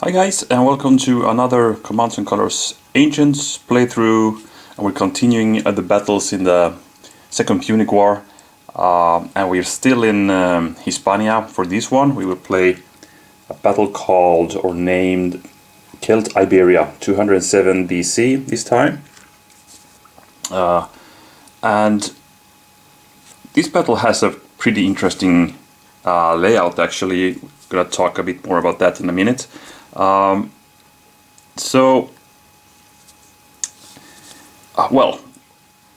Hi guys, and welcome to another Commands and Colors Ancients playthrough, and we're continuing the battles in the Second Punic War, and we're still in Hispania. For this one we will play a battle called or named Celtiberia, 207 BC this time, and this battle has a pretty interesting layout actually. I'm gonna talk a bit more about that in a minute. Well,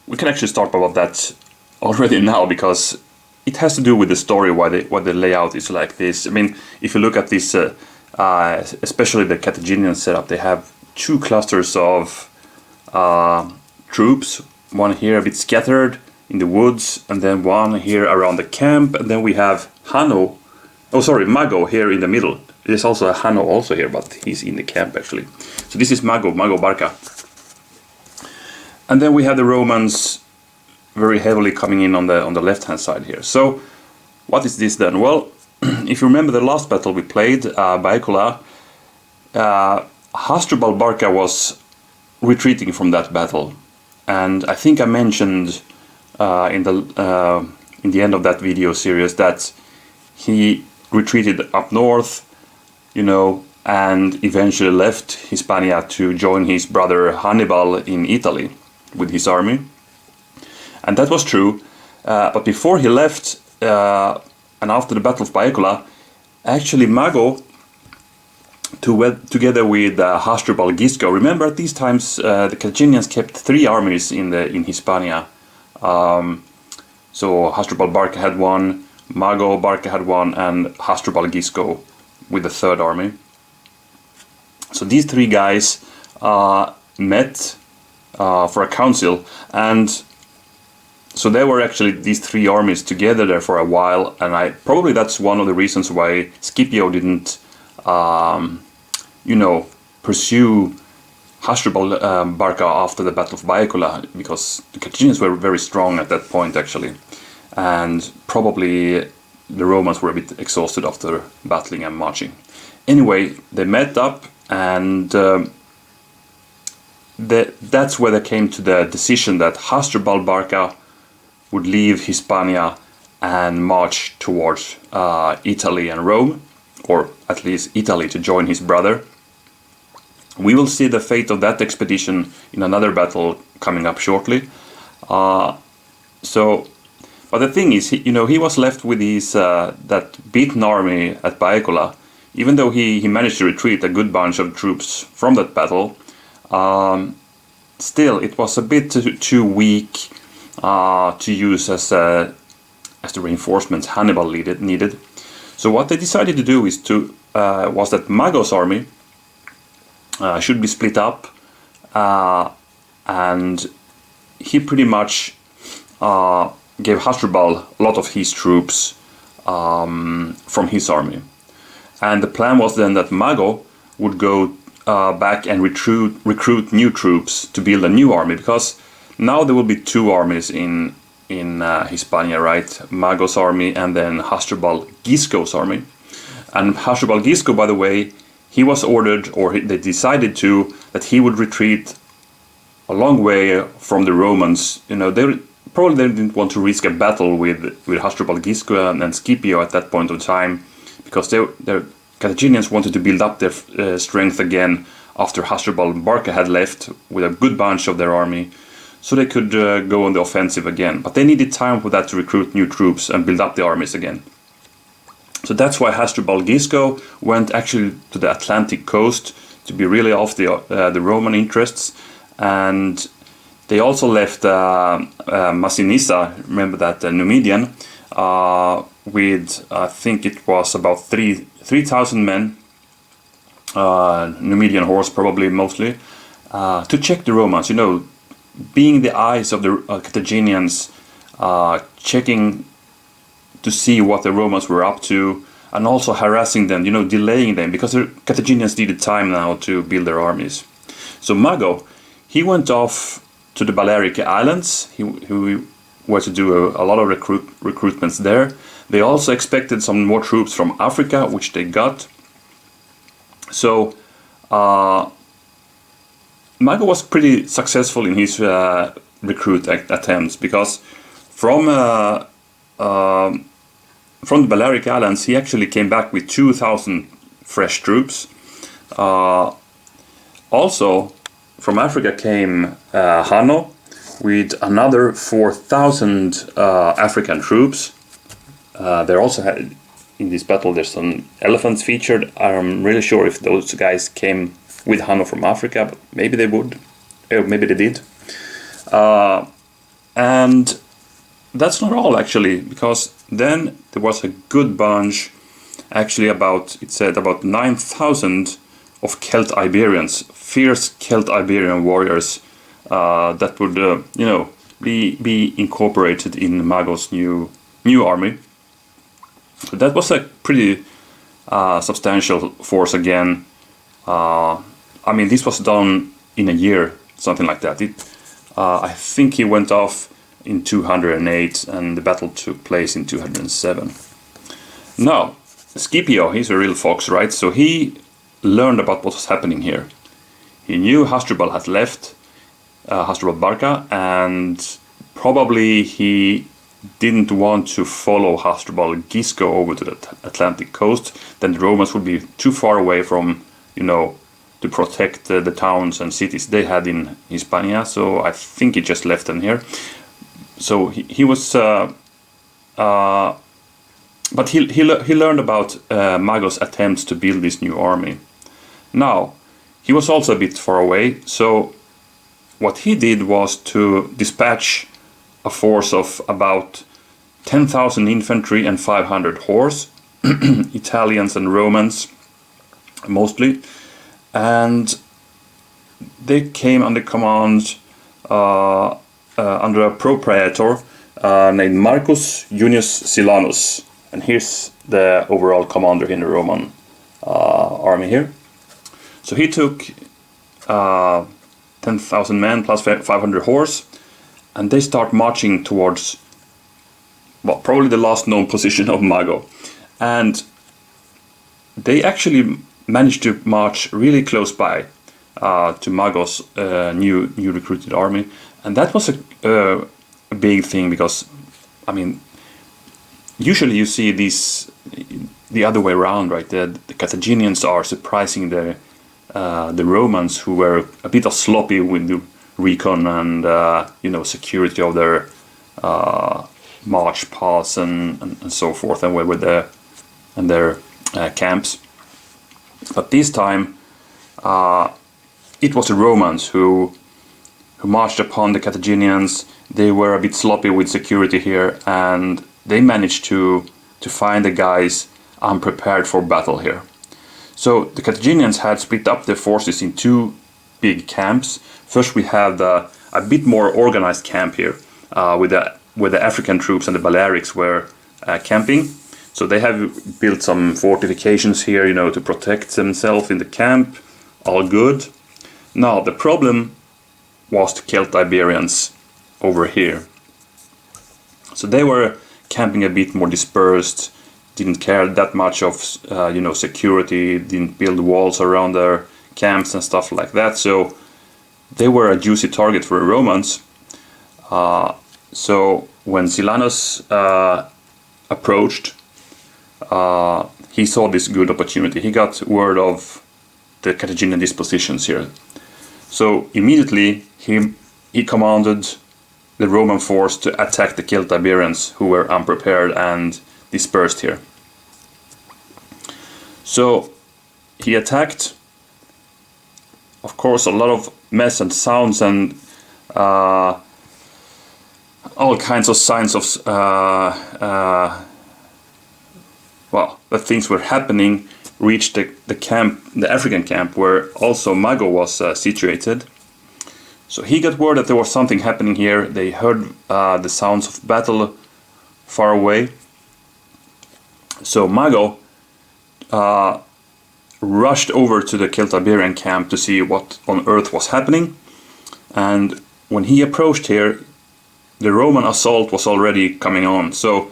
we can actually start about that already now, because it has to do with the story why the layout is like this. I mean, if you look at this, especially the Carthaginian setup, they have two clusters of troops, one here a bit scattered in the woods, and then one here around the camp, and then we have Mago here in the middle. There's also a Hanno also here, but he's in the camp actually. So this is Mago Barca. And then we have the Romans very heavily coming in on the left hand side here. So what is this then? Well, if you remember the last battle we played, Baecula, Hasdrubal Barca was retreating from that battle. And I think I mentioned in the end of that video series that he retreated up north, and eventually left Hispania to join his brother Hannibal in Italy with his army. And that was true, but before he left, and after the Battle of Baecula, actually Mago, together with Hasdrubal Gisco, remember at these times the Carthaginians kept three armies in Hispania. So Hasdrubal Barca had one, Mago Barca had one, and Hasdrubal Gisco with the third army. So these three guys met for a council, and so there were actually these three armies together there for a while, and probably that's one of the reasons why Scipio didn't pursue Hasdrubal Barca after the Battle of Baecula, because the Carthaginians were very strong at that point actually, and probably the Romans were a bit exhausted after battling and marching. Anyway, they met up, and that's where they came to the decision that Hasdrubal Barca would leave Hispania and march towards Italy and Rome, or at least Italy, to join his brother. We will see the fate of that expedition in another battle coming up shortly. But the thing is, he was left with his that beaten army at Baecula. Even though he managed to retreat a good bunch of troops from that battle, still it was a bit too weak to use as the reinforcements Hannibal needed. So what they decided to do was that Mago's army should be split up, and he pretty much gave Hasdrubal a lot of his troops from his army. And the plan was then that Mago would go back and recruit new troops to build a new army, because now there will be two armies in Hispania, right? Mago's army and then Hasdrubal Gisco's army. And Hasdrubal Gisco, by the way, he was ordered, or they decided that he would retreat a long way from the Romans. They didn't want to risk a battle with Hasdrubal Gisco and Scipio at that point of time, because the Carthaginians wanted to build up their strength again after Hasdrubal Barca had left with a good bunch of their army, so they could go on the offensive again. But they needed time for that to recruit new troops and build up the armies again. So that's why Hasdrubal Gisco went actually to the Atlantic coast to be really off the Roman interests, and they also left Massinissa, remember that, Numidian, with I think it was about 3,000 men, Numidian horse probably mostly, to check the Romans, being the eyes of the Carthaginians, checking to see what the Romans were up to, and also harassing them, delaying them, because the Carthaginians needed time now to build their armies. So Mago, he went off to the Balearic Islands. He were to do a lot of recruitments there. They also expected some more troops from Africa, which they got. So Mago was pretty successful in his recruit attempts, because from the Balearic Islands he actually came back with 2,000 fresh troops. Also from Africa came Hanno with another 4,000 African troops. There also had, in this battle, there's some elephants featured. I'm really sure if those guys came with Hanno from Africa, but maybe they would, maybe they did. And that's not all, actually, because then there was a good bunch, actually it said about 9,000 of Celt-Iberians, fierce Celt-Iberian warriors that would, be incorporated in Mago's new army. So that was a pretty substantial force again. I mean, this was done in a year, something like that. I think he went off in 208 and the battle took place in 207. Now, Scipio, he's a real fox, right? So he learned about what was happening here. He knew Hasdrubal had left, Hasdrubal Barca, and probably he didn't want to follow Hasdrubal Gisco over to the Atlantic coast. Then the Romans would be too far away from, to protect the towns and cities they had in Hispania. So I think he just left them here. So he was, but he learned about Mago's attempts to build this new army. Now, he was also a bit far away, so what he did was to dispatch a force of about 10,000 infantry and 500 horse, Italians and Romans mostly, and they came under command under a propraetor named Marcus Junius Silanus, and here's the overall commander in the Roman army here. So he took 10,000 men plus 500 horse, and they start marching towards, well, probably the last known position of Mago. And they actually managed to march really close by to Mago's new recruited army. And that was a big thing, because, I mean, usually you see this the other way around, right? The Carthaginians are surprising the Romans, who were a bit of sloppy with the recon and security of their march paths and so forth, and with their camps. But this time it was the Romans who marched upon the Carthaginians. They were a bit sloppy with security here, and they managed to find the guys unprepared for battle here. So the Carthaginians had split up their forces in two big camps. First we have a bit more organized camp here, where the African troops and the Balearics were camping. So they have built some fortifications here, to protect themselves in the camp. All good. Now the problem was the Celt-Iberians over here. So they were camping a bit more dispersed, didn't care that much of security, didn't build walls around their camps and stuff like that. So they were a juicy target for the Romans. So when Silanus approached, he saw this good opportunity. He got word of the Carthaginian dispositions here. So immediately he commanded the Roman force to attack the Celt-Iberians, who were unprepared and dispersed here. So he attacked. Of course, a lot of mess and sounds and all kinds of signs of that things were happening reached the camp, the African camp, where also Mago was situated. So he got word that there was something happening here. They heard the sounds of battle far away. So Mago rushed over to the Celt-Iberian camp to see what on earth was happening. And when he approached here, the Roman assault was already coming on. So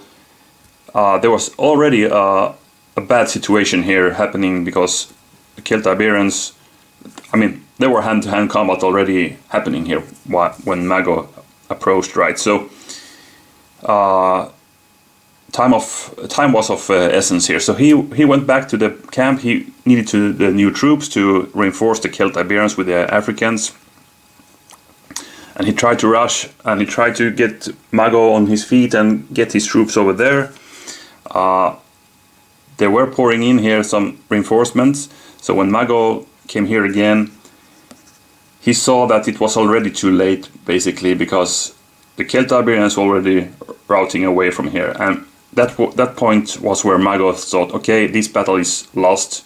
there was already a bad situation here happening, because the Celtiberians, I mean, there were hand-to-hand combat already happening here when Mago approached, right? So time was of essence here. So he went back to the camp. He needed the new troops to reinforce the Celtiberians with the Africans. And he tried to rush, and he tried to get Mago on his feet and get his troops over there. They were pouring in here some reinforcements. So when Mago came here again, he saw that it was already too late, basically, because the Celtiberians were already routing away from here. And that point was where Mago thought, okay, this battle is lost.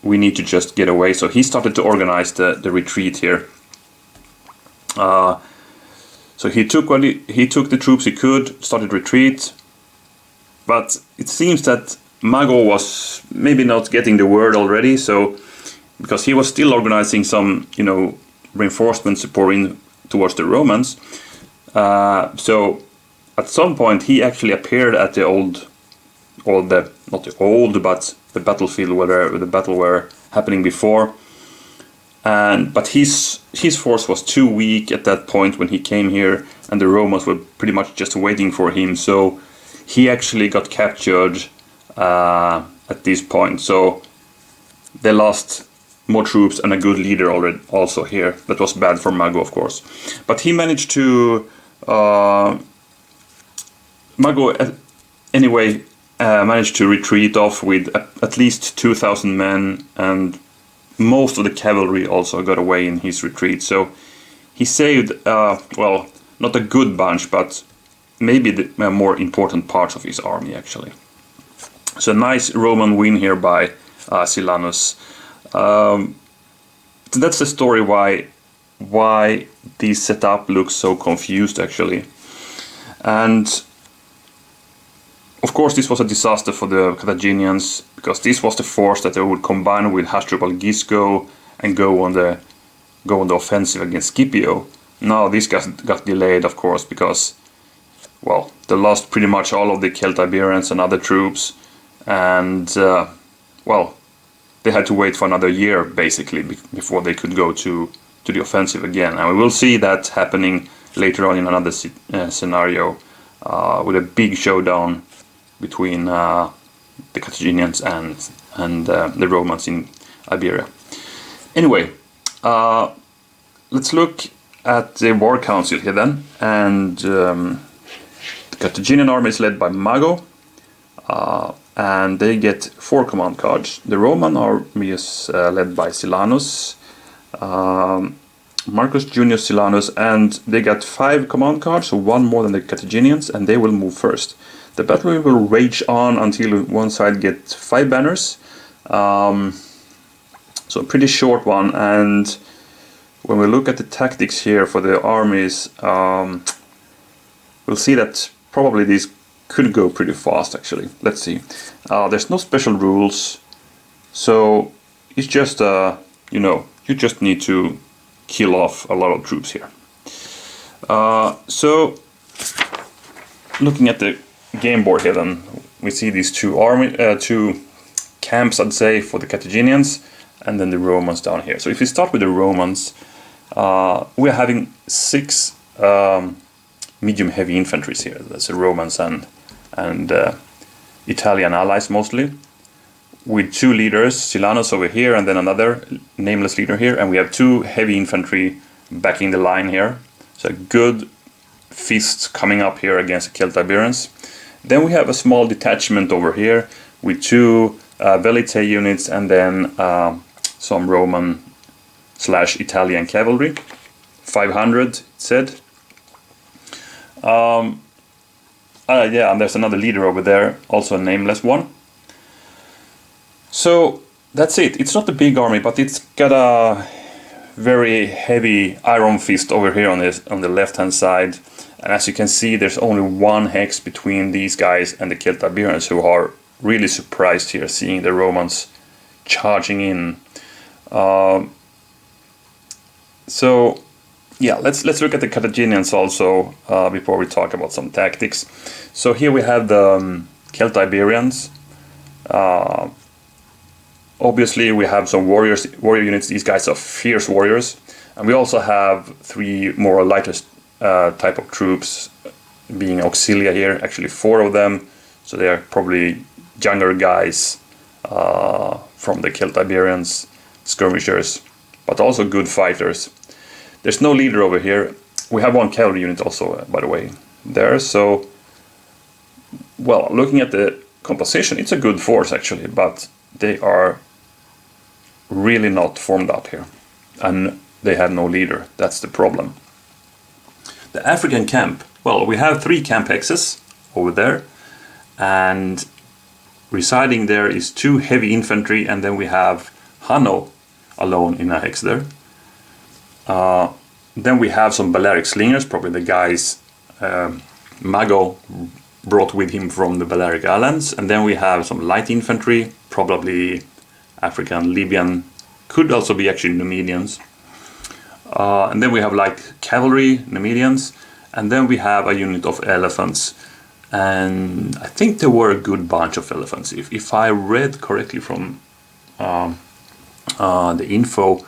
We need to just get away. So he started to organize the retreat here. So he took the troops he could, started retreat, but it seems that Mago was maybe not getting the word already. So because he was still organizing some, reinforcements pouring towards the Romans. So at some point he actually appeared at the the battlefield where the battle were happening before. But his force was too weak at that point when he came here, and the Romans were pretty much just waiting for him. So he actually got captured at this point. So they lost more troops and a good leader already also here. That was bad for Mago, of course. But he managed to managed to retreat off with at least 2,000 men, and most of the cavalry also got away in his retreat. So he saved, not a good bunch, but maybe the more important parts of his army, actually. So nice Roman win here by Silanus. So that's the story why this setup looks so confused, actually. And of course, this was a disaster for the Carthaginians, because this was the force that they would combine with Hasdrubal Gisco and go on the offensive against Scipio. Now this got delayed, of course, because, well, they lost pretty much all of the Celtiberians and other troops, and they had to wait for another year, basically, before they could go to the offensive again. And we will see that happening later on in another scenario, with a big showdown between the Carthaginians and the Romans in Iberia. Anyway, let's look at the war council here then. And the Carthaginian army is led by Mago, and they get 4 command cards. The Roman army is led by Silanus, Marcus Junius Silanus, and they got 5 command cards, so 1 more than the Carthaginians, and they will move first. The battle will rage on until one side gets 5 banners, so a pretty short one. And when we look at the tactics here for the armies, we'll see that probably these could go pretty fast, actually. Let's see. There's no special rules, so it's just you just need to kill off a lot of troops here. So looking at the game board here, then we see these two camps, I'd say, for the Carthaginians, and then the Romans down here. So if we start with the Romans, we're having 6 medium heavy infantries here. That's the Romans and Italian allies mostly, with 2 leaders, Silanus over here and then another nameless leader here, and we have 2 heavy infantry backing the line here. So a good fist coming up here against the Celtiberians. Then we have a small detachment over here with 2 Velite units, and then some Roman/Italian cavalry, 500 it said. And there's another leader over there, also a nameless one. So that's it. It's not a big army, but it's got a very heavy iron fist over here on the left hand side. And as you can see, there's only 1 hex between these guys and the Celtiberians, who are really surprised here seeing the Romans charging in. So yeah, let's look at the Carthaginians also before we talk about some tactics. So here we have the Celtiberians. Obviously, we have some warrior units. These guys are fierce warriors. And we also have 3 more lighter type of troops, being auxilia here. Actually 4 of them. So they are probably younger guys from the Celtiberians, skirmishers, but also good fighters. There's no leader over here. We have 1 cavalry unit also, by the way, there. So, well, looking at the composition, it's a good force actually, but they are really not formed out here. And they have no leader. That's the problem. The African camp. Well, we have 3 camp hexes over there. And residing there is 2 heavy infantry, and then we have Hanno alone in a hex there. Then we have some Balearic slingers, probably the guys Mago brought with him from the Balearic Islands. And then we have some light infantry, probably African, Libyan, could also be actually Numidians. And then we have light cavalry, Numidians, and then we have a unit of elephants. And I think there were a good bunch of elephants. If I read correctly from the info,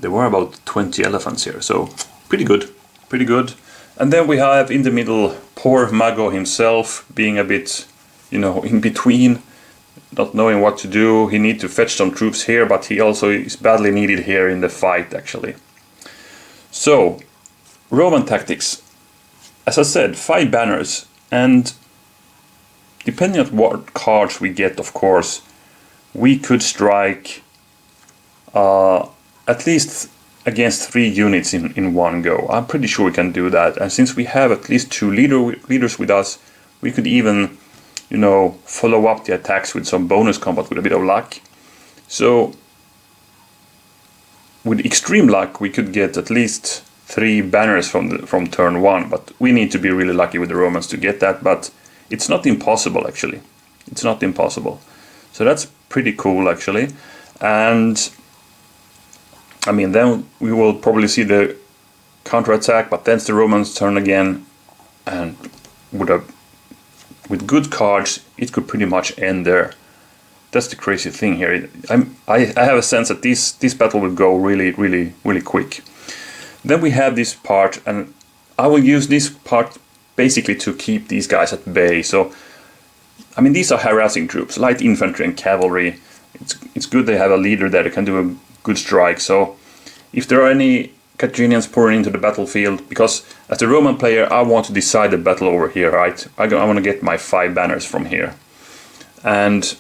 there were about 20 elephants here. So pretty good, pretty good. And then we have in the middle poor Mago himself, being a bit, you know, in between, not knowing what to do. He needs to fetch some troops here, but he also is badly needed here in the fight actually. So, Roman tactics. As I said, 5 banners. And depending on what cards we get, of course, we could strike at least against 3 units in one go. I'm pretty sure we can do that. And since we have at least 2 leaders with us, we could even, you know, follow up the attacks with some bonus combat with a bit of luck. So, with extreme luck, we could get at least 3 banners from turn 1, but we need to be really lucky with the Romans to get that, but it's not impossible actually. It's not impossible. So that's pretty cool actually. And I mean, then we will probably see the counterattack, but then it's the Romans' turn again, and with good cards, it could pretty much end there. That's the crazy thing here. I have a sense that this battle will go really quick. Then we have this part, and I will use this part basically to keep these guys at bay. So, I mean, these are harassing troops, light infantry and cavalry. It's good they have a leader there that can do a good strike. So, if there are any Carthaginians pouring into the battlefield, because as a Roman player, I want to decide the battle over here, right? I want to get my 5 banners from here. And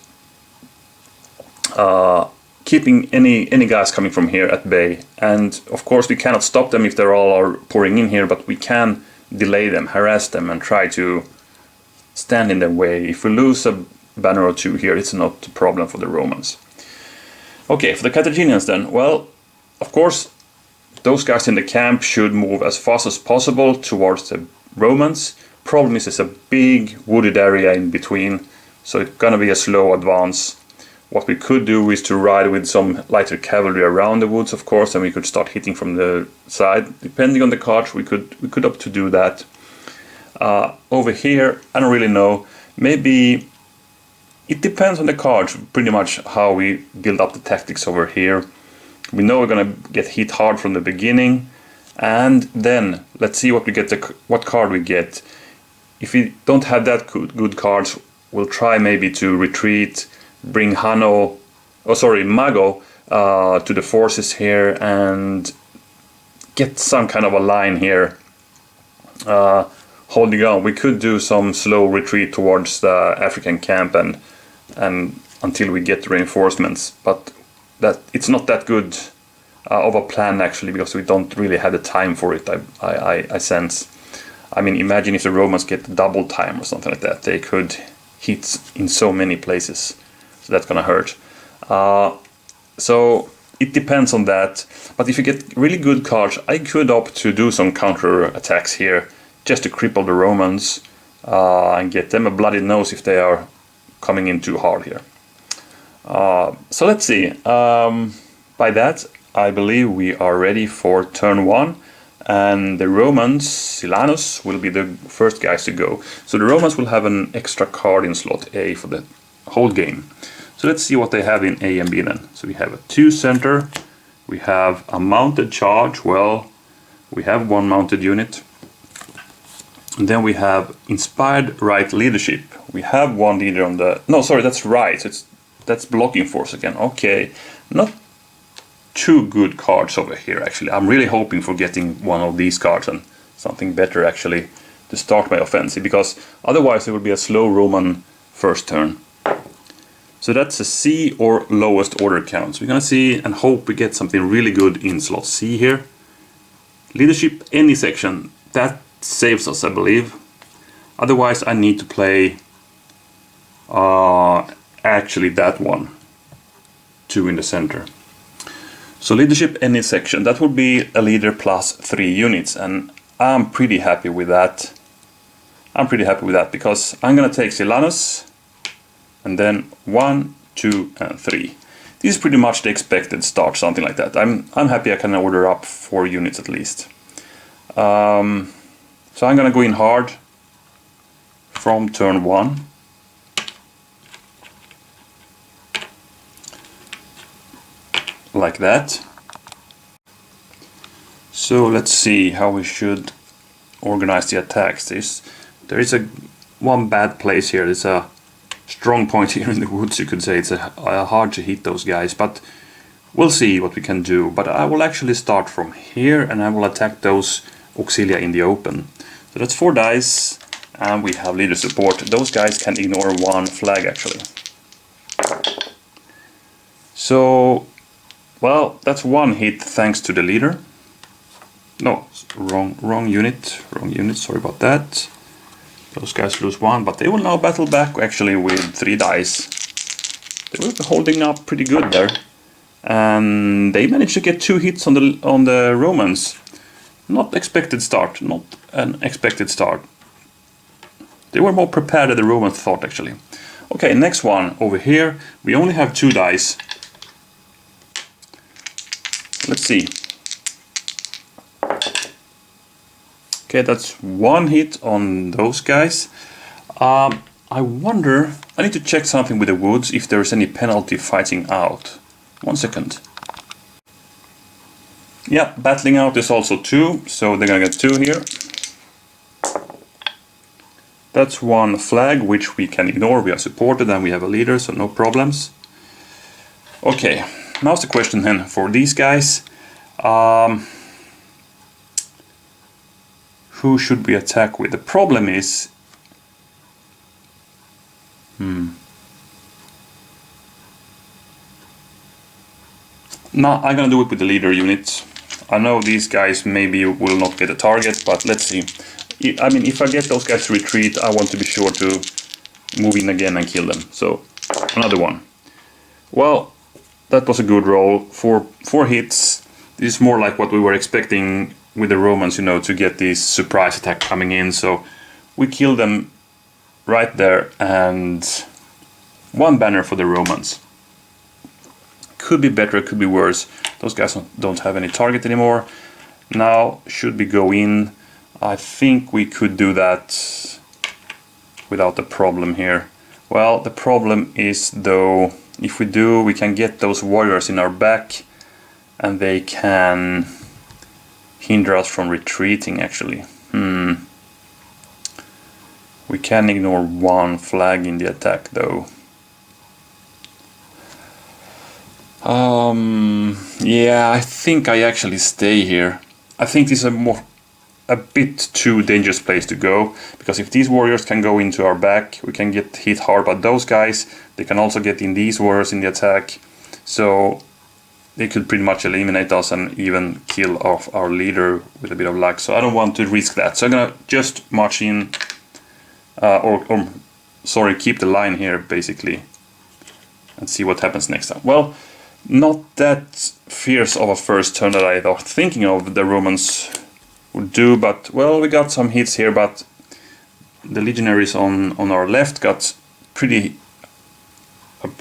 keeping any guys coming from here at bay. And of course we cannot stop them if they're all are pouring in here, but we can delay them, harass them, and try to stand in their way. If we lose a banner or 2 here, it's not a problem for the Romans. Okay, for the Carthaginians then, well, of course those guys in the camp should move as fast as possible towards the Romans. Problem is there's a big wooded area in between, so it's gonna be a slow advance. What we could do is to ride with some lighter cavalry around the woods, of course, and we could start hitting from the side. Depending on the cards, we could opt to do that. Over here, I don't really know. Maybe it depends on the cards, pretty much how we build up the tactics over here. We know we're gonna get hit hard from the beginning, and then let's see what we get. What card we get. If we don't have that good cards, we'll try maybe to retreat. Bring Mago to the forces here and get some kind of a line here holding on. We could do some slow retreat towards the African camp and until we get reinforcements, but that it's not that good of a plan actually, because we don't really have the time for it. I sense. I mean, imagine if the Romans get double time or something like that. They could hit in so many places. So that's gonna hurt. So it depends on that. But if you get really good cards, I could opt to do some counter attacks here, just to cripple the Romans and get them a bloody nose if they are coming in too hard here. So let's see. By that, I believe we are ready for turn 1. And the Romans, Silanus, will be the first guys to go. So the Romans will have an extra card in slot A for the whole game. So let's see what they have in A and B then. So we have a 2 center, we have a mounted charge, well, we have one mounted unit. And then we have inspired right leadership. We have one leader on the, no sorry, that's right, that's blocking force again. Okay, not too good cards over here actually. I'm really hoping for getting one of these cards and something better actually to start my offensive, because otherwise it would be a slow Roman first turn. So that's a C or lowest order count. So we're gonna see and hope we get something really good in slot C here. Leadership any section, that saves us I believe. Otherwise I need to play actually that one, 2 in the center. So leadership any section, that would be a leader plus 3 units, and I'm pretty happy with that. Because I'm gonna take Silanus and then 1, 2 and 3. This is pretty much the expected start, something like that. I'm happy I can order up 4 units at least. So I'm gonna go in hard from turn 1. Like that. So let's see how we should organize the attacks. There is one bad place here. There's a strong point here in the woods, you could say. It's hard to hit those guys, but we'll see what we can do. But I will actually start from here and I will attack those auxilia in the open. So that's 4 dice and we have leader support. Those guys can ignore 1 flag actually. So, well, that's 1 hit thanks to the leader. No, wrong unit, sorry about that. Those guys lose 1, but they will now battle back actually with 3 dice. They were holding up pretty good there. And they managed to get 2 hits on the Romans. Not an expected start. They were more prepared than the Romans thought actually. Okay, next one over here. We only have 2 dice. Let's see. Okay, that's 1 hit on those guys. I wonder, I need to check something with the woods if there's any penalty fighting out. 1 second. Yeah, battling out is also 2, so they're gonna get 2 here. That's 1 flag, which we can ignore. We are supported and we have a leader, so no problems. Okay, now's the question then for these guys. Who should we attack with? The problem is... No, I'm gonna do it with the leader unit. I know these guys maybe will not get a target, but let's see. I mean, if I get those guys to retreat, I want to be sure to move in again and kill them. So, another one. Well, that was a good roll. 4 hits. This is more like what we were expecting with the Romans, you know, to get this surprise attack coming in. So we killed them right there, and 1 banner for the Romans. Could be better, could be worse. Those guys don't have any target anymore. Now, should we go in? I think we could do that without a problem here. Well, the problem is though, if we do, we can get those warriors in our back and they can hinder us from retreating actually. We can ignore 1 flag in the attack though. Yeah, I think I actually stay here. I think this is a bit too dangerous place to go, because if these warriors can go into our back, we can get hit hard by those guys. They can also get in these warriors in the attack, so they could pretty much eliminate us and even kill off our leader with a bit of luck. So I don't want to risk that. So I'm gonna just march in, sorry, keep the line here basically, and see what happens next time. Well, not that fierce of a first turn that I was thinking of the Romans would do, but well, we got some hits here, but the legionaries on our left got pretty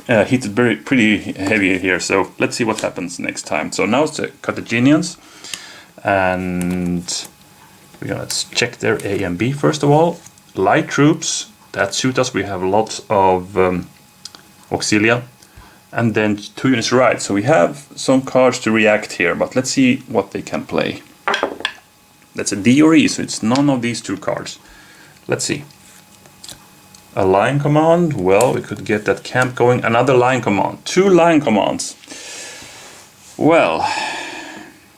hit pretty heavy here. So let's see what happens next time. So now it's the Carthaginians, and we're gonna check their A and B first of all. Light troops, that suit us. We have lots of auxilia. and then 2 units right. So we have some cards to react here, but let's see what they can play. That's a D or E, so it's none of these 2 cards. Let's see. A line command, well, we could get that camp going. Another line command, 2 line commands. Well,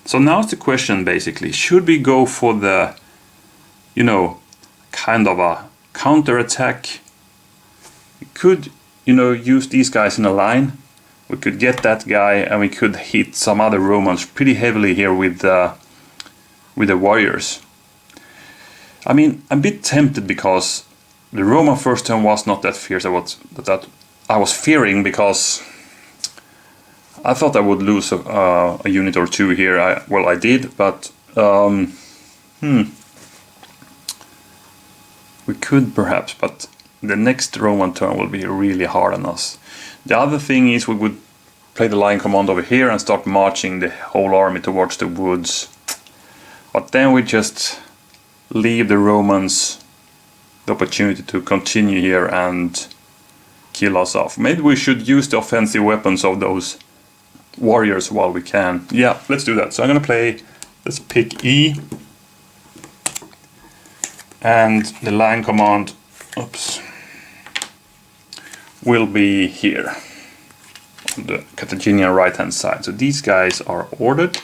so now's the question basically. Should we go for the, you know, kind of a counter attack? We could, you know, use these guys in a line. We could get that guy and we could hit some other Romans pretty heavily here with the warriors. I mean, I'm a bit tempted because the Roman first turn was not that fierce. That I was fearing because I thought I would lose a unit or 2 here. I did, but we could perhaps, but the next Roman turn will be really hard on us. The other thing is we would play the line command over here and start marching the whole army towards the woods. But then we just leave the Romans the opportunity to continue here and kill us off. Maybe we should use the offensive weapons of those warriors while we can. Yeah, let's do that. So I'm gonna play, let's pick E, and the line command, oops, will be here on the Carthaginian right hand side. So these guys are ordered,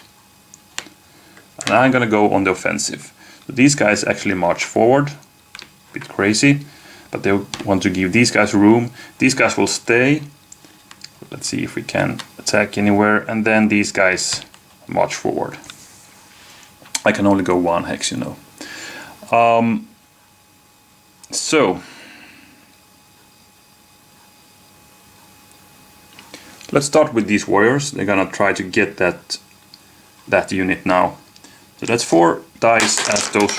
and I'm gonna go on the offensive. So these guys actually march forward, a bit crazy, but they want to give these guys room. These guys will stay. Let's see if we can attack anywhere, and then these guys march forward. I can only go 1 hex, you know. So let's start with these warriors. They're gonna try to get that unit now. So that's 4 dice as those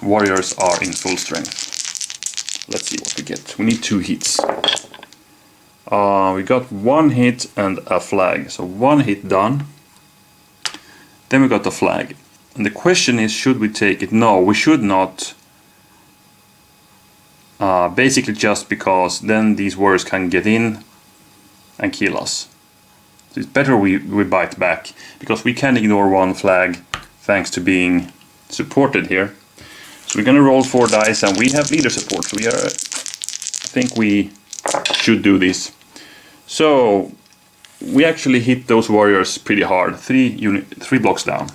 warriors are in full strength. Let's see what we get. We need 2 hits. We got 1 hit and a flag. So 1 hit done. Then we got a flag. And the question is, should we take it? No, we should not. Basically just because then these warriors can get in and kill us. So it's better we bite back, because we can ignore 1 flag thanks to being supported here. So we're gonna roll 4 dice, and we have leader support. So I think we should do this. So we actually hit those warriors pretty hard. 3 blocks down.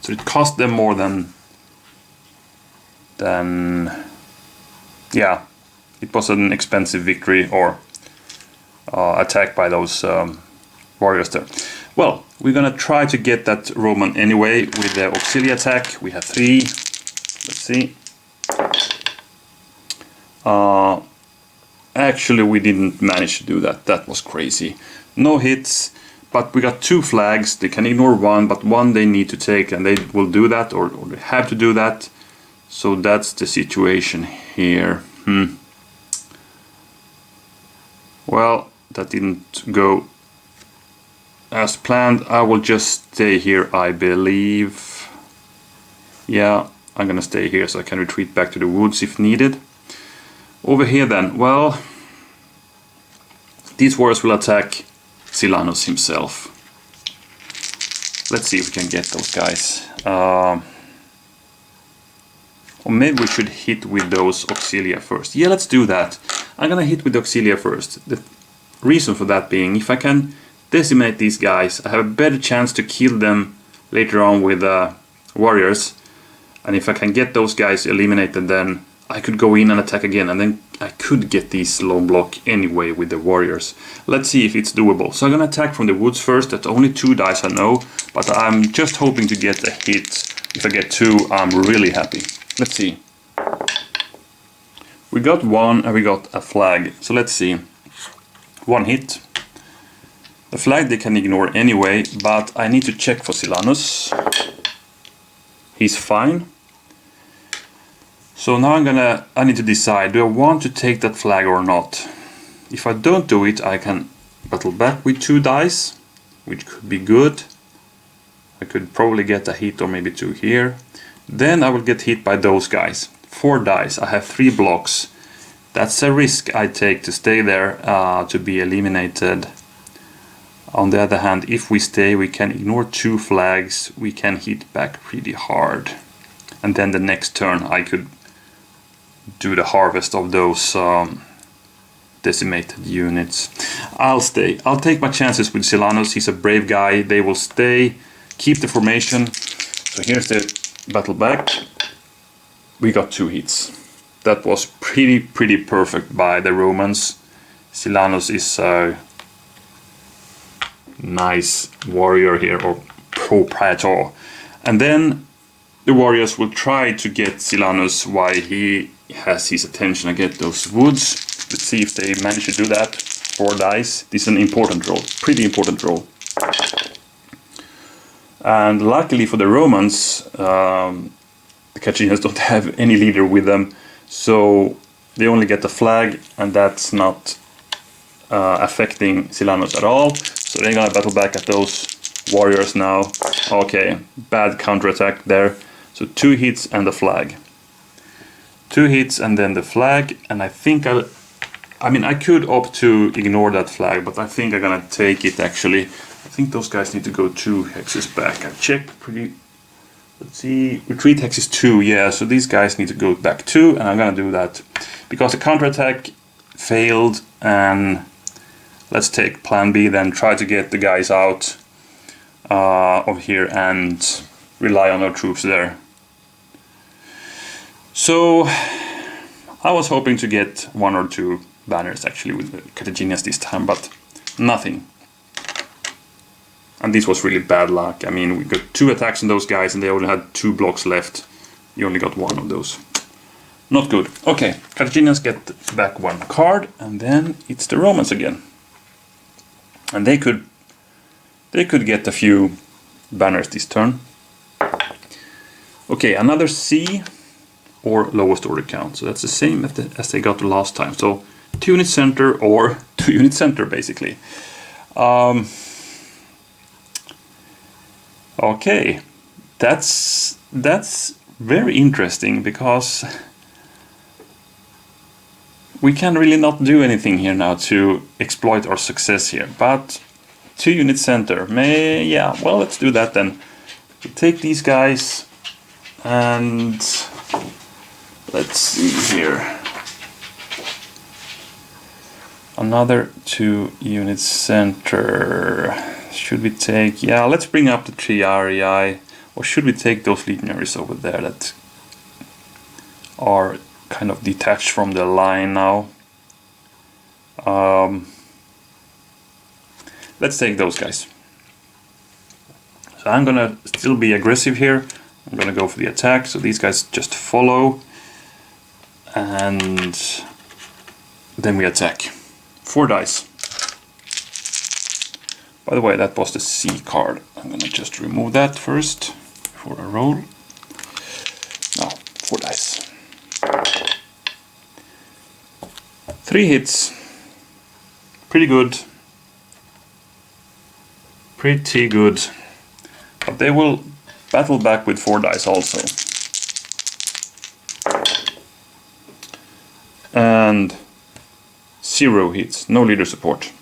So it cost them more than yeah, it was an expensive victory or attack by those warriors there. Well, we're gonna try to get that Roman anyway with the auxiliary attack. We have 3. Let's see. Actually, we didn't manage to do that. That was crazy. No hits, but we got 2 flags. They can ignore 1, but 1 they need to take, and they will do that, or they have to do that. So that's the situation here. Well, that didn't go as planned. I will just stay here, I believe. Yeah, I'm gonna stay here so I can retreat back to the woods if needed. Over here then, well, these warriors will attack Silanus himself. Let's see if we can get those guys. Or maybe we should hit with those auxilia first. Yeah, let's do that. I'm gonna hit with the auxilia first. The reason for that being, if I can decimate these guys, I have a better chance to kill them later on with warriors. And if I can get those guys eliminated, then I could go in and attack again, and then I could get these low block anyway with the warriors. Let's see if it's doable. So I'm gonna attack from the woods first. That's only 2 dice, I know, but I'm just hoping to get a hit. If I get 2, I'm really happy. Let's see. We got 1 and we got a flag. So let's see. 1 hit. The flag they can ignore anyway, but I need to check for Silanus. He's fine. So now I need to decide, do I want to take that flag or not? If I don't do it, I can battle back with 2 dice, which could be good. I could probably get a hit or maybe 2 here. Then I will get hit by those guys. 4 dice, I have 3 blocks. That's a risk I take to stay there, to be eliminated. On the other hand, if we stay, we can ignore 2 flags, we can hit back pretty hard. And then the next turn I could do the harvest of those decimated units. I'll stay. I'll take my chances with Silanos. He's a brave guy. They will stay, keep the formation. So here's the battle back. We got 2 hits. That was pretty perfect by the Romans. Silanos is a nice warrior here, or proprietor. And then the warriors will try to get Silanus while he has his attention and get those woods. Let's see if they manage to do that. 4 dice. This is an important roll, pretty important roll. And luckily for the Romans, the Carthaginians don't have any leader with them, so they only get the flag, and that's not affecting Silanus at all. So they're gonna battle back at those warriors now. Okay, bad counterattack there. So 2 hits and the flag. 2 hits and then the flag, and I think I could opt to ignore that flag, but I think I'm gonna take it actually. I think those guys need to go 2 hexes back. I checked pretty. Let's see, retreat hex is 2, yeah, so these guys need to go back 2, and I'm gonna do that because the counterattack failed, and let's take plan B then, try to get the guys out of here and rely on our troops there. So I was hoping to get 1 or 2 banners actually with the Carthaginians this time, but nothing. And this was really bad luck. I mean, we got 2 attacks on those guys and they only had 2 blocks left. You only got 1 of those. Not good. Okay, Carthaginians get back 1 card, and then it's the Romans again. And they could get a few banners this turn. Okay, another C or lowest order count. So that's the same as they got the last time. So 2 unit center or 2 unit center basically. Okay, that's very interesting because we can really not do anything here now to exploit our success here. But 2 unit center, yeah, well, let's do that then. We'll take these guys and let's see here. Another 2 unit center. Should we take, yeah, let's bring up the Triarii, or should we take those legionaries over there that are kind of detached from the line now? Let's take those guys. So I'm gonna still be aggressive here. I'm gonna go for the attack, so these guys just follow, and then we attack. 4 dice. By the way, that was the C card. I'm gonna just remove that first before I roll. No, 4 dice. 3 hits. Pretty good. Pretty good. But they will battle back with 4 dice also. And 0 hits. No leader support.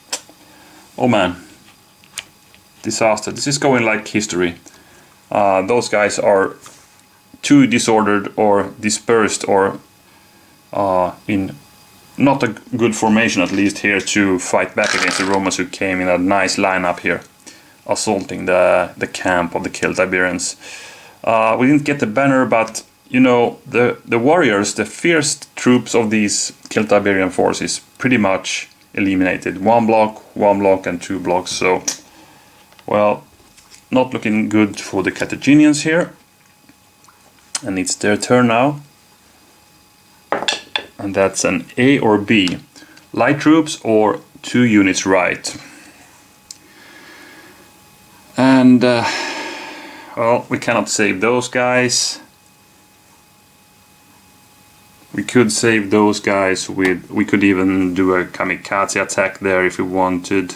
Oh man. Disaster. This is going like history. Those guys are too disordered or dispersed or in not a good formation at least here to fight back against the Romans, who came in a nice lineup here, assaulting the camp of the Celtiberians. We didn't get the banner, but you know, the warriors, the fierce troops of these Celtiberian forces pretty much eliminated. 1 block and 2 blocks, so well, not looking good for the Carthaginians here. And it's their turn now. And that's an A or B. Light troops or 2 units right. And, well, we cannot save those guys. We could save those guys with... We could even do a kamikaze attack there if we wanted.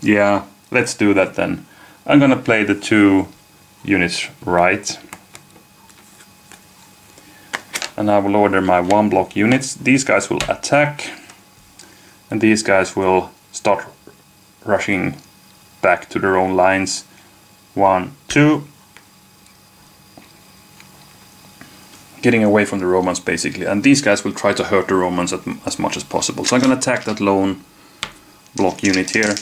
Yeah, let's do that then. I'm gonna play the 2 units right. And I will order my 1 block units. These guys will attack, and these guys will start rushing back to their own lines. 1, 2. Getting away from the Romans basically, and these guys will try to hurt the Romans as much as possible. So I'm gonna attack that lone block unit here.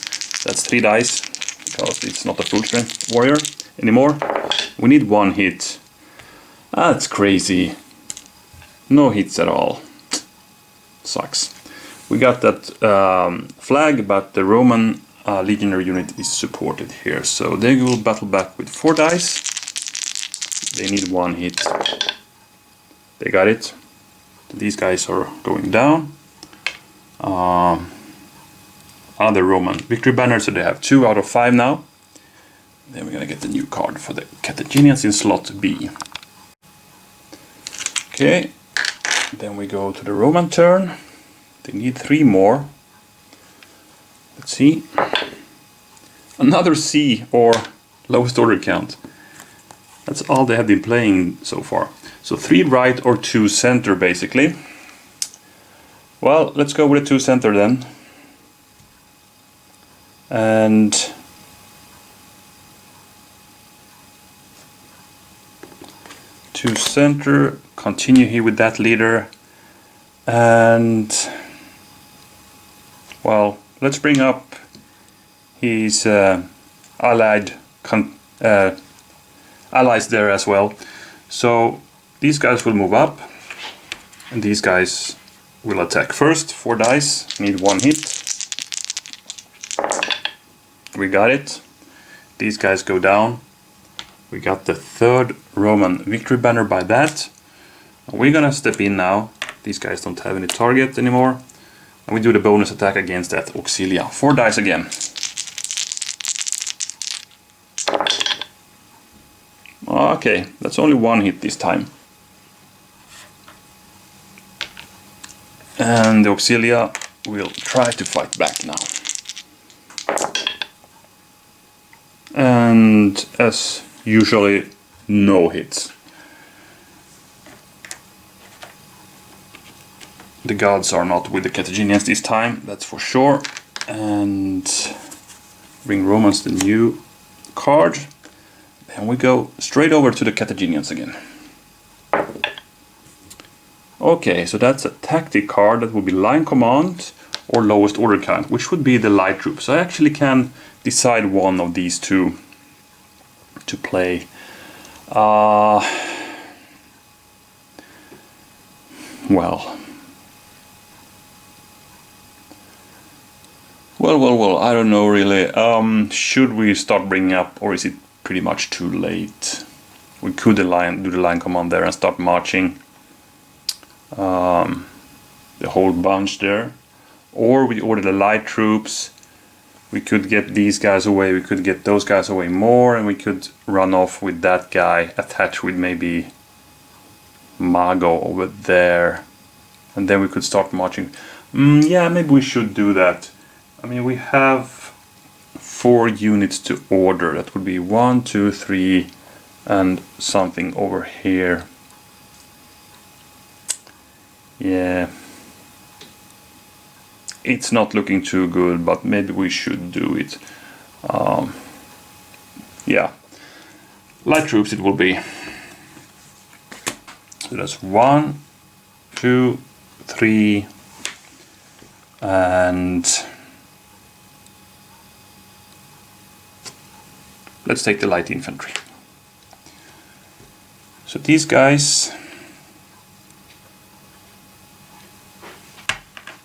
That's 3 dice, because it's not a full strength warrior anymore. We need 1 hit. That's crazy. No hits at all. Sucks. We got that flag, but the Roman legionary unit is supported here. So they will battle back with 4 dice. They need 1 hit. They got it. These guys are going down. Other Roman victory banner, so they have 2 out of 5 now. Then we're gonna get the new card for the Carthaginians in slot B. Okay, then we go to the Roman turn. They need 3 more. Let's see. Another C, or lowest order count. That's all they have been playing so far. So 3 right or 2 center basically. Well, let's go with a 2 center then. And to center, continue here with that leader, and well, let's bring up his allies there as well. So these guys will move up, and these guys will attack first. 4 dice, need 1 hit. We got it. These guys go down. We got the 3rd Roman victory banner by that. We're gonna step in now. These guys don't have any target anymore. And we do the bonus attack against that Auxilia. 4 dice again. Okay, that's only 1 hit this time. And the Auxilia will try to fight back now. And as usually, no hits. The gods are not with the Carthaginians this time, that's for sure. And bring Romans the new card. And we go straight over to the Carthaginians again. Okay, so that's a tactic card. That would be line command or lowest order count, which would be the light troops. I actually can decide one of these 2 to play. Well, I don't know really. Should we start bringing up, or is it pretty much too late? We could do the line command there and start marching the whole bunch there. Or we order the light troops. We could get these guys away, we could get those guys away more, and we could run off with that guy, attached with maybe Mago over there. And then we could start marching. Yeah, maybe we should do that. I mean, we have 4 units to order. That would be 1, 2, 3, and something over here. Yeah. It's not looking too good, but maybe we should do it. Yeah. Light troops it will be. So that's 1, 2, 3, and let's take the light infantry. So these guys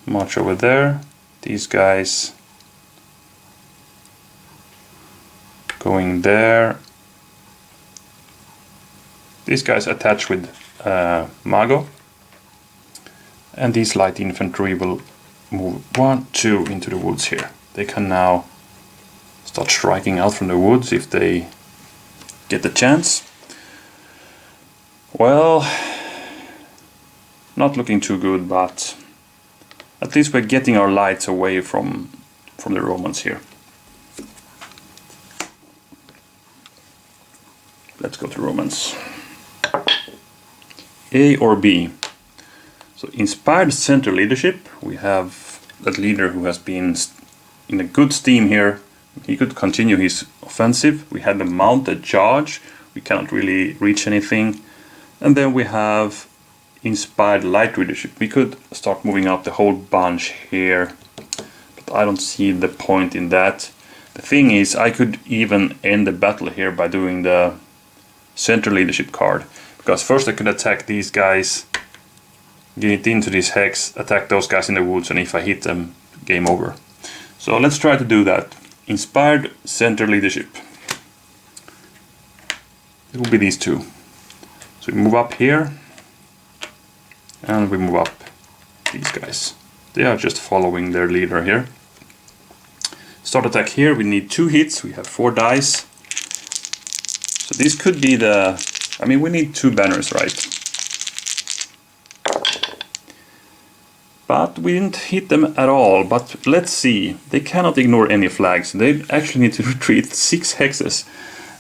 march over there. These guys going there. These guys attach with Mago. And these light infantry will move 1, 2 into the woods here. They can now start striking out from the woods if they get the chance. Well, not looking too good, but at least we're getting our lights away from the Romans here. Let's go to Romans. A or B? So inspired center leadership. We have that leader who has been in a good steam here. He could continue his offensive. We had the mounted charge. We cannot really reach anything. And then we have inspired light leadership. We could start moving up the whole bunch here, but I don't see the point in that. The thing is, I could even end the battle here by doing the center leadership card, because first I could attack these guys, get into this hex, attack those guys in the woods, and if I hit them, game over. So let's try to do that. Inspired center leadership. It will be these two. So we move up here, and we move up these guys. They are just following their leader here. Start attack here, we need 2 hits, we have 4 dice. So this could be the... I mean, we need 2 banners, right? But we didn't hit them at all. But let's see, they cannot ignore any flags. They actually need to retreat 6 hexes.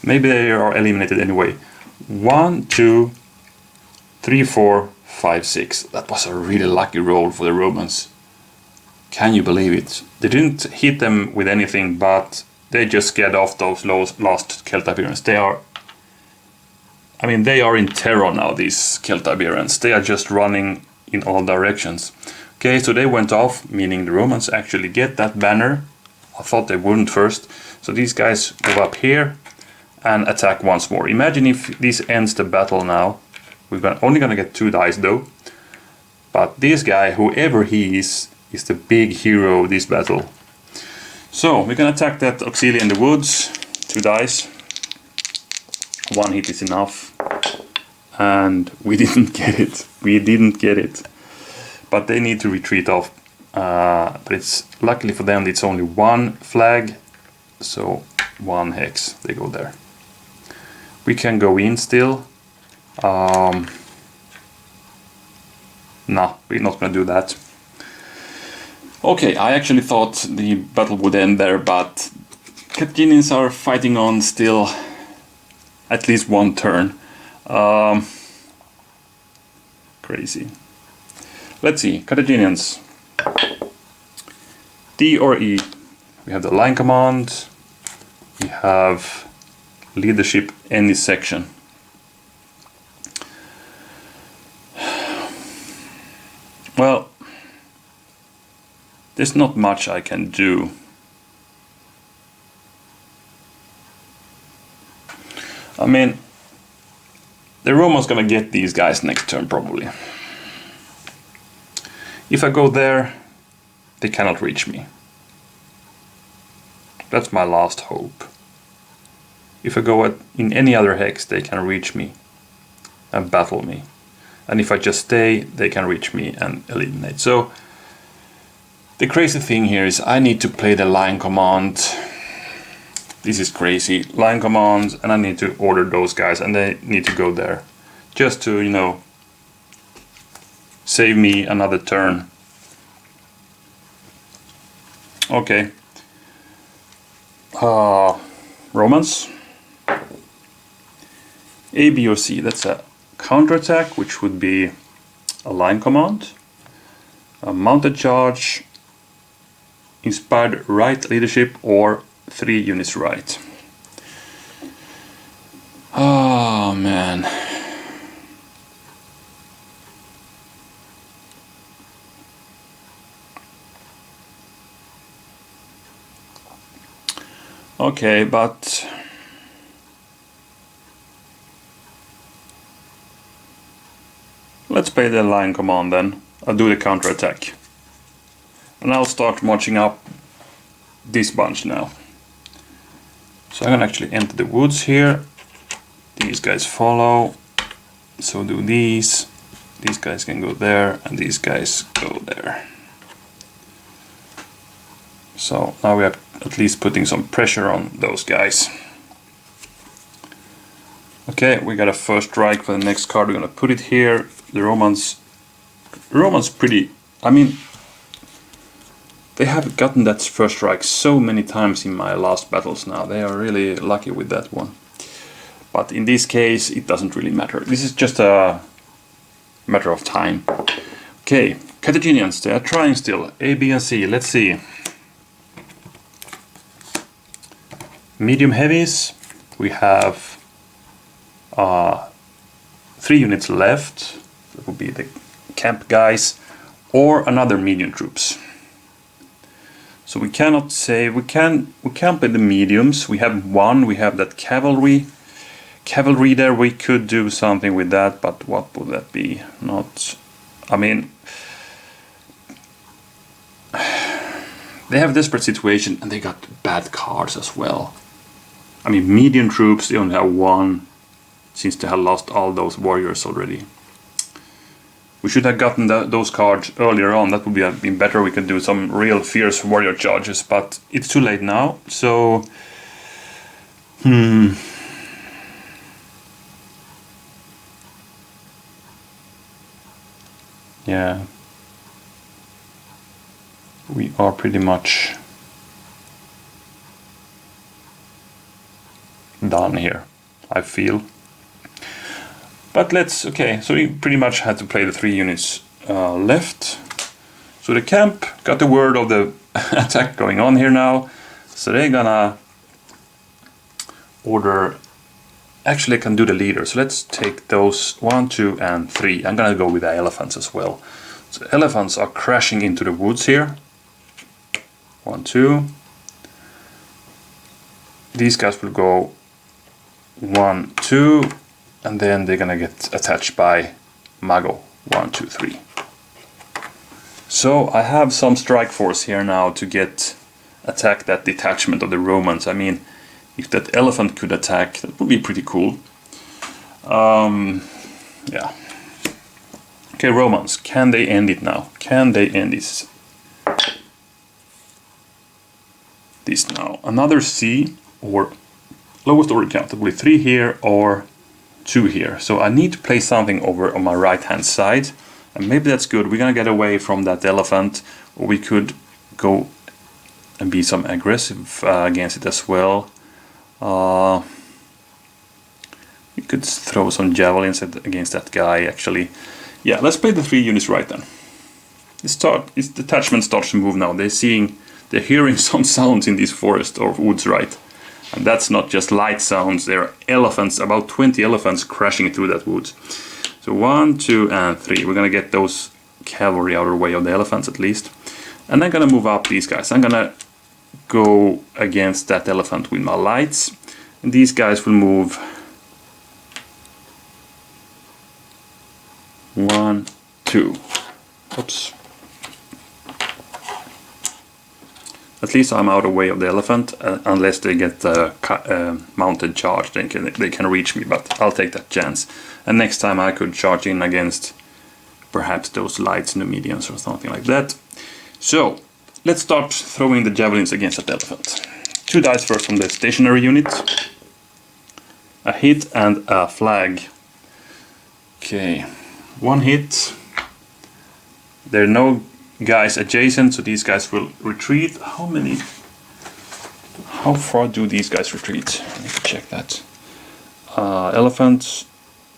Maybe they are eliminated anyway. 1, 2, 3, 4, 5, 6. That was a really lucky roll for the Romans. Can you believe it? They didn't hit them with anything, but they just scared off those last Celtiberia. They are... I mean, they are in terror now, these Celtiberia. They are just running in all directions. Okay, so they went off, meaning the Romans actually get that banner. I thought they wouldn't first. So these guys move up here and attack once more. Imagine if this ends the battle now. We're only gonna get 2 dice though. But this guy, whoever he is the big hero of this battle. So we can attack that auxiliary in the woods. 2 dice. 1 hit is enough. And we didn't get it. We didn't get it. But they need to retreat off. But it's luckily for them it's only 1 flag. So 1 hex. They go there. We can go in still. No, we're not gonna do that. Okay, I actually thought the battle would end there, but Carthaginians are fighting on still at least 1 turn. Crazy. Let's see, Carthaginians. D or E? We have the line command. We have leadership any section. Well, there's not much I can do. I mean, the Romans gonna get these guys next turn probably. If I go there, they cannot reach me. That's my last hope. If I go in any other hex, they can reach me and battle me. And if I just stay, they can reach me and eliminate. So the crazy thing here is I need to play the line command. This is crazy. Line command, and I need to order those guys, and they need to go there. Just to, you know, save me another turn. Okay. Romans. A, B, or C. That's a counterattack, which would be a line command. A mounted charge. Inspired right leadership, or 3 units right. Oh man. Okay, but let's play the line command then. I'll do the counterattack. And I'll start marching up this bunch now. So I'm gonna actually enter the woods here. These guys follow. So do these. These guys can go there, and these guys go there. So now we are at least putting some pressure on those guys. Okay, we got a first strike for the next card. We're gonna put it here. The Romans pretty, I mean, they have gotten that first strike so many times in my last battles now. They are really lucky with that one. But in this case, it doesn't really matter. This is just a matter of time. Okay, Carthaginians, they are trying still. A, B, and C. Let's see. Medium heavies, we have 3 units left. That would be the camp guys, or another medium troops. So we cannot say we can't play the mediums. We have one. We have that cavalry there. We could do something with that, but what would that be? Not. I mean, they have a desperate situation and they got bad cards as well. I mean, medium troops, they only have one, since they have lost all those warriors already. We should have gotten those cards earlier on. That would have been better. We could do some real fierce warrior charges, but it's too late now. So, yeah, we are pretty much done here, I feel. But okay, so we pretty much had to play the 3 units left. So the camp got the word of the attack going on here now. So they're gonna order, actually I can do the leader. So let's take those 1, 2, and 3. I'm gonna go with the elephants as well. So the elephants are crashing into the woods here. 1, 2. These guys will go 1, 2, and then they're gonna get attached by Mago. 1, 2, 3. So I have some strike force here now to attack that detachment of the Romans. I mean, if that elephant could attack, that would be pretty cool. Yeah. Okay, Romans, can they end it now? Can they end this now? Another C, or lowest order count, that will be 3 here or 2 here. So I need to play something over on my right hand side, and maybe that's good. We're gonna get away from that elephant, or we could go and be some aggressive against it as well. We could throw some javelins against that guy actually. Yeah, let's play the 3 units right then. Its detachment starts to move now. They're hearing some sounds in this forest or woods, right? And that's not just light sounds, there are elephants, about 20 elephants crashing through that woods. So 1, 2, and 3. We're gonna get those cavalry out of the way of the elephants at least. And I'm gonna move up these guys. I'm gonna go against that elephant with my lights. And these guys will move 1, 2. Oops. At least I'm out of the way of the elephant, unless they get mounted charge, they can reach me, but I'll take that chance. And next time I could charge in against perhaps those lights in the medians or something like that. So, let's start throwing the javelins against that elephant. 2 dice first from the stationary unit. A hit and a flag. Okay, 1 hit. There are no guys adjacent, so these guys will retreat. How far do these guys retreat? I need to check that. Elephants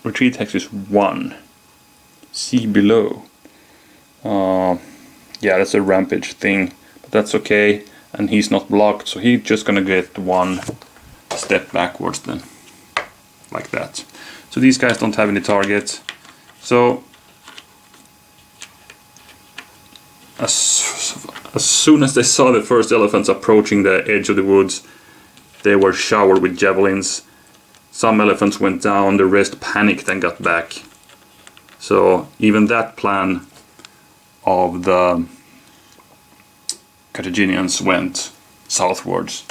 retreat hex is 1. See below. Yeah, that's a rampage thing, but that's okay. And he's not blocked, so he's just gonna get 1 step backwards then, like that. So these guys don't have any target. So as soon as they saw the first elephants approaching the edge of the woods, they were showered with javelins. Some elephants went down, the rest panicked and got back. So even that plan of the Carthaginians went southwards.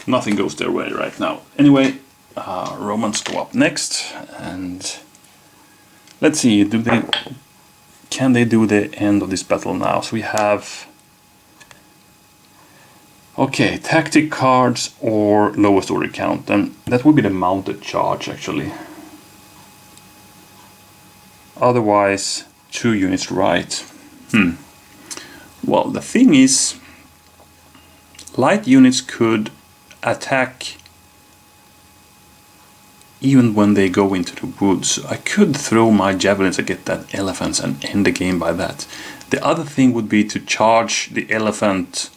Nothing goes their way right now. Anyway, Romans go up next, and let's see, can they do the end of this battle now? So we have, okay, tactic cards or lowest order count, and that would be the mounted charge actually. Otherwise, 2 units right. Well, the thing is, light units could attack even when they go into the woods. I could throw my javelins and get that elephants and end the game by that. The other thing would be to charge the elephant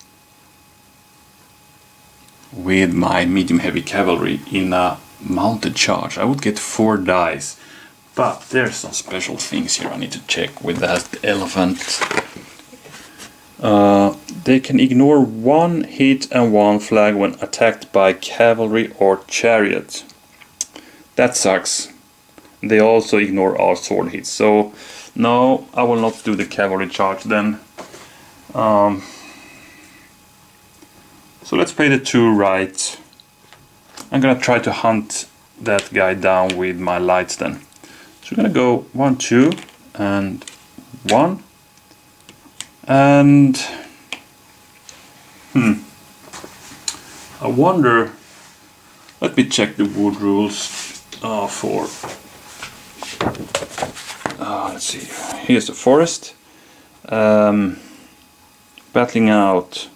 with my medium heavy cavalry in a mounted charge. I would get 4 dice, but there's some special things here I need to check with that elephant. They can ignore 1 hit and 1 flag when attacked by cavalry or chariot. That sucks. They also ignore all sword hits, so no, I will not do the cavalry charge then. So let's play the 2 right. I'm gonna try to hunt that guy down with my lights then. So we're gonna go 1, 2, and 1. And I wonder, let me check the wood rules for, let's see, here's the forest. Battling out.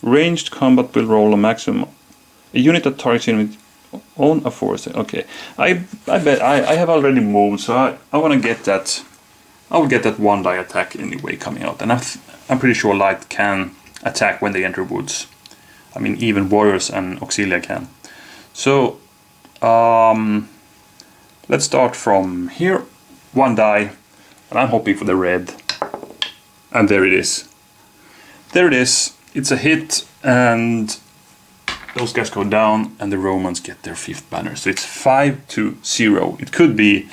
Ranged combat will roll a maximum. A unit that targets enemy on a forest. Okay, I bet I have already moved, so I want to get that. I will get that 1 die attack anyway coming out, and I'm pretty sure light can attack when they enter woods. I mean, even warriors and auxilia can. So let's start from here. 1 die, and I'm hoping for the red. And there it is. There it is. It's a hit, and those guys go down, and the Romans get their 5th banner. So it's 5-0. It could be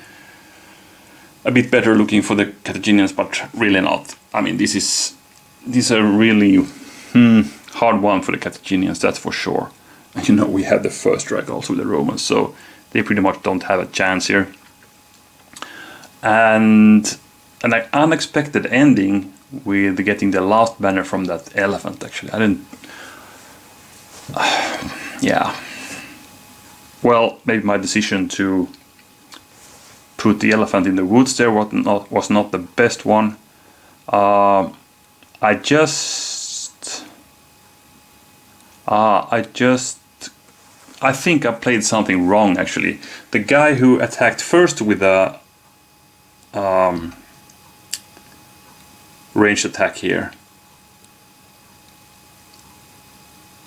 a bit better looking for the Carthaginians, but really not. I mean, this is a really hard one for the Carthaginians, that's for sure. And you know, we have the first strike also with the Romans, so they pretty much don't have a chance here. And an unexpected ending with getting the last banner from that elephant, actually. I didn't... yeah. Well, maybe my decision to put the elephant in the woods there was not the best one. I think I played something wrong, actually. The guy who attacked first with a ranged attack here,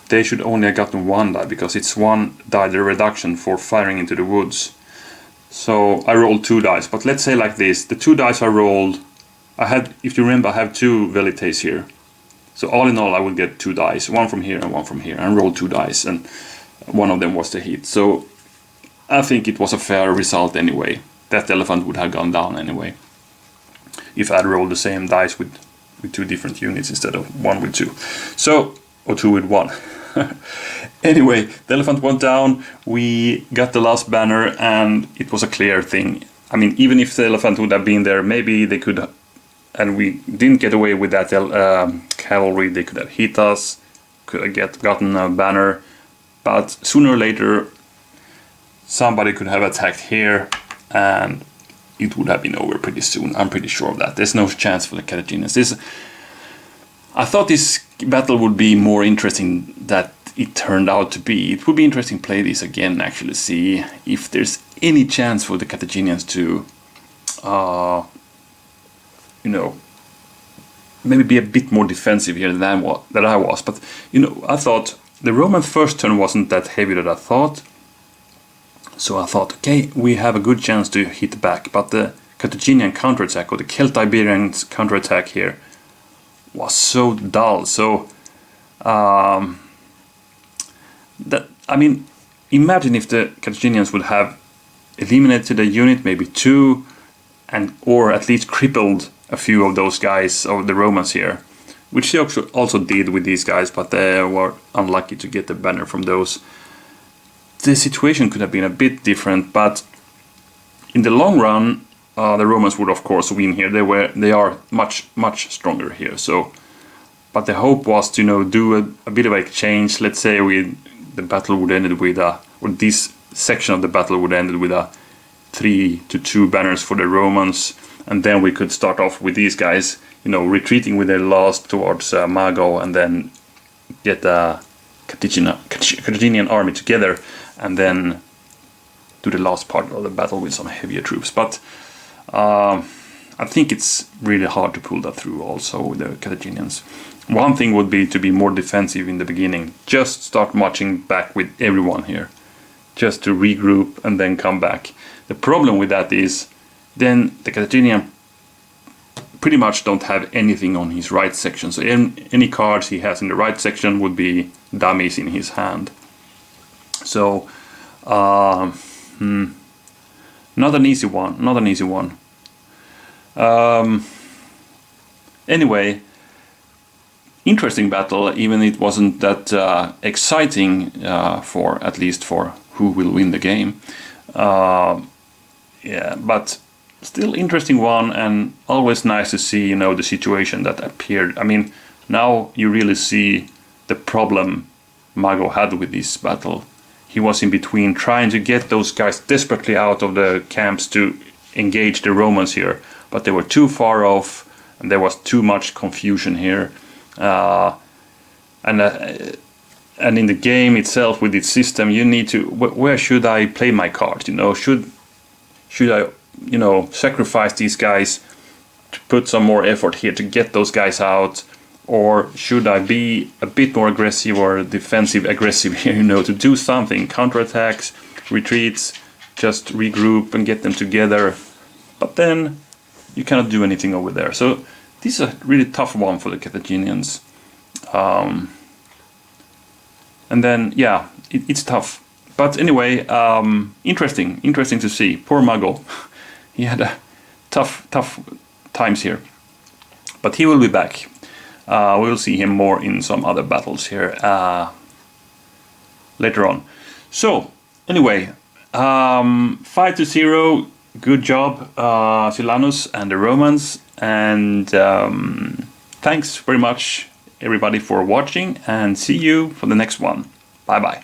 they should only have gotten 1 die, because it's 1 die the reduction for firing into the woods. So I rolled 2 dice, but let's say like this, the 2 dice I rolled, I had, if you remember, I have 2 velites here. So all in all I would get 2 dice, 1 from here and 1 from here, and rolled 2 dice, and one of them was the hit. So I think it was a fair result anyway. That elephant would have gone down anyway, if I'd rolled the same dice with 2 different units instead of 1 with 2. So, or 2 with 1. Anyway, the elephant went down, we got the last banner, and it was a clear thing. I mean, even if the elephant would have been there, maybe they could, and we didn't get away with that cavalry, they could have hit us, could have gotten a banner, but sooner or later somebody could have attacked here, and it would have been over pretty soon. I'm pretty sure of that. There's no chance for the Carthaginians. I thought this battle would be more interesting than it turned out to be. It would be interesting to play this again, actually, see if there's any chance for the Carthaginians to, you know, maybe be a bit more defensive here than I was. But, you know, I thought the Roman first turn wasn't that heavy that I thought. So I thought, okay, we have a good chance to hit back, but the Carthaginian counterattack, or the Celtiberian counterattack here, was so dull. So that, I mean, imagine if the Carthaginians would have eliminated a unit, maybe 2, and or at least crippled a few of those guys, of the Romans here, which they also did with these guys, but they were unlucky to get the banner from those. The situation could have been a bit different, but in the long run, the Romans would of course win here. They are much stronger here. So, but the hope was to, you know, do a bit of a exchange. Let's say the battle would end with or this section of the battle would end with a 3-2 banners for the Romans, and then we could start off with these guys, you know, retreating with their loss towards Mago, and then get the Carthaginian army together, and then do the last part of the battle with some heavier troops. But I think it's really hard to pull that through also with the Carthaginians. One thing would be to be more defensive in the beginning. Just start marching back with everyone here. Just to regroup and then come back. The problem with that is then the Carthaginian pretty much don't have anything on his right section. So any cards he has in the right section would be dummies in his hand. So not an easy one. Not an easy one. Anyway, interesting battle, even it wasn't that exciting for at least for who will win the game. Yeah, but still interesting one, and always nice to see, you know, the situation that appeared. I mean, now you really see the problem Mago had with this battle. He was in between trying to get those guys desperately out of the camps to engage the Romans here, but they were too far off, and there was too much confusion here. And in the game itself, with its system, you need to, where should I play my cards? You know, should I, you know, sacrifice these guys to put some more effort here to get those guys out, or should I be a bit more aggressive or defensive aggressive here, you know, to do something, counterattacks, retreats, just regroup and get them together, but then you cannot do anything over there. So this is a really tough one for the Carthaginians. And then, yeah, it's tough. But anyway, interesting to see. Poor Mago. He had a tough times here. But he will be back. We will see him more in some other battles here later on. So, anyway, 5-0. Good job, Silanus and the Romans. And thanks very much, everybody, for watching. And see you for the next one. Bye-bye.